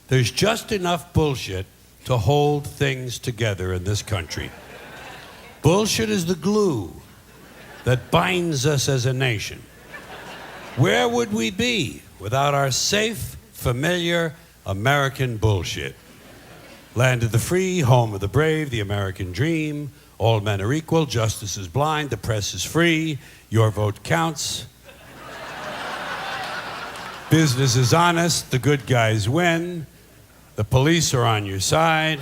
There's just enough bullshit to hold things together in this country. Bullshit is the glue that binds us as a nation. Where would we be without our safe, familiar American bullshit? Land of the free, home of the brave, the American dream. All men are equal, justice is blind, the press is free, your vote counts. Business is honest, the good guys win. The police are on your side.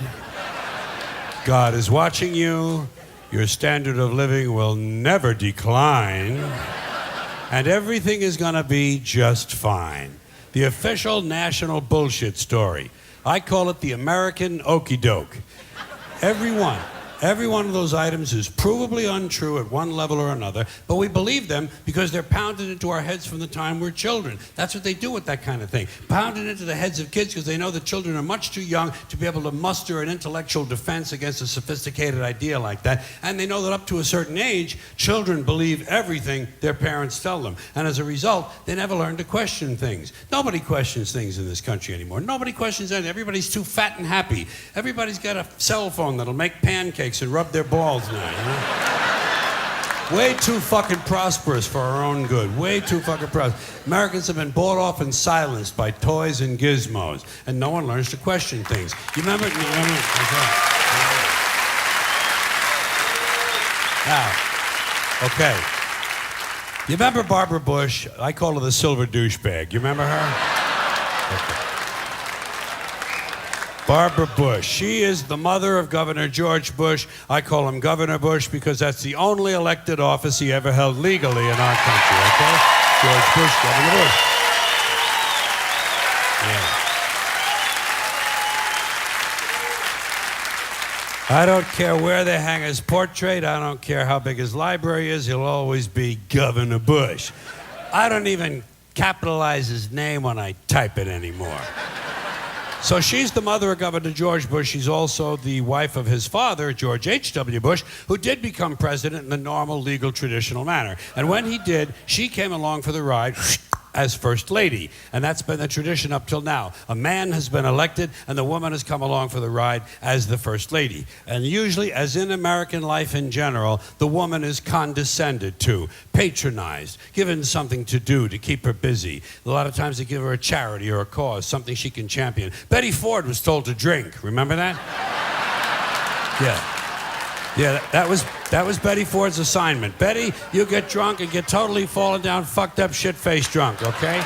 God is watching you. Your standard of living will never decline. And everything is gonna be just fine. The official national bullshit story. I call it the American okey doke. Every one of those items is provably untrue at one level or another, but we believe them because they're pounded into our heads from the time we're children. That's what they do with that kind of thing. Pounded into the heads of kids because they know that children are much too young to be able to muster an intellectual defense against a sophisticated idea like that. And they know that up to a certain age, children believe everything their parents tell them. And as a result, they never learn to question things. Nobody questions things in this country anymore. Nobody questions anything. Everybody's too fat and happy. Everybody's got a cell phone that'll make pancakes and rub their balls now, you know? Way too fucking prosperous for our own good. Way too fucking prosperous. Americans have been bought off and silenced by toys and gizmos, and no one learns to question things. You remember? Now, okay. You remember Barbara Bush? I call her the silver douchebag. You remember her? Okay. Barbara Bush. She is the mother of Governor George Bush. I call him Governor Bush because that's the only elected office he ever held legally in our country, okay? George Bush, Governor Bush. Yeah. I don't care where they hang his portrait. I don't care how big his library is. He'll always be Governor Bush. I don't even capitalize his name when I type it anymore. So she's the mother of Governor George Bush. She's also the wife of his father, George H.W. Bush, who did become president in the normal, legal, traditional manner. And when he did, she came along for the ride as First Lady. And that's been the tradition up till now. A man has been elected, and the woman has come along for the ride as the First Lady. And usually, as in American life in general, the woman is condescended to, patronized, given something to do to keep her busy. A lot of times they give her a charity or a cause, something she can champion. Betty Ford was told to drink. Remember that? Yeah. Yeah, that was Betty Ford's assignment. Betty, you get drunk and get totally fallen down, fucked up, shit-faced drunk, okay?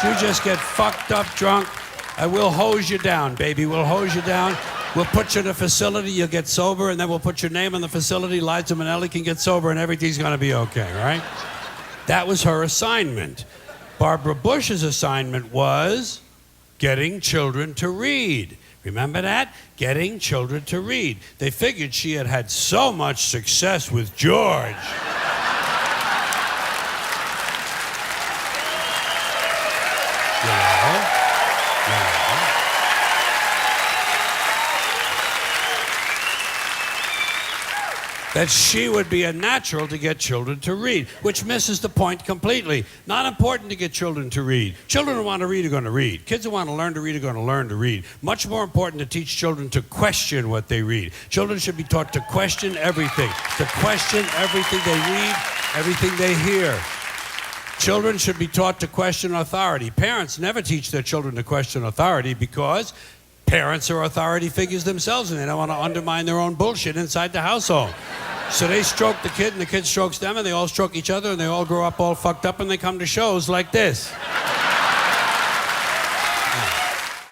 You just get fucked up drunk, and we'll hose you down, baby. We'll hose you down. We'll put you in a facility, you'll get sober, and then we'll put your name in the facility. Liza Minnelli can get sober, and everything's gonna be okay, right? That was her assignment. Barbara Bush's assignment was getting children to read. Remember that? Getting children to read. They figured she had had so much success with George. That she would be a natural to get children to read, which misses the point completely. Not important to get children to read. Children who want to read are going to read. Kids who want to learn to read are going to learn to read. Much more important to teach children to question what they read. Children should be taught to question everything, to question everything they read, everything they hear. Children should be taught to question authority. Parents never teach their children to question authority because parents are authority figures themselves and they don't want to undermine their own bullshit inside the household. So they stroke the kid and the kid strokes them and they all stroke each other and they all grow up all fucked up and they come to shows like this.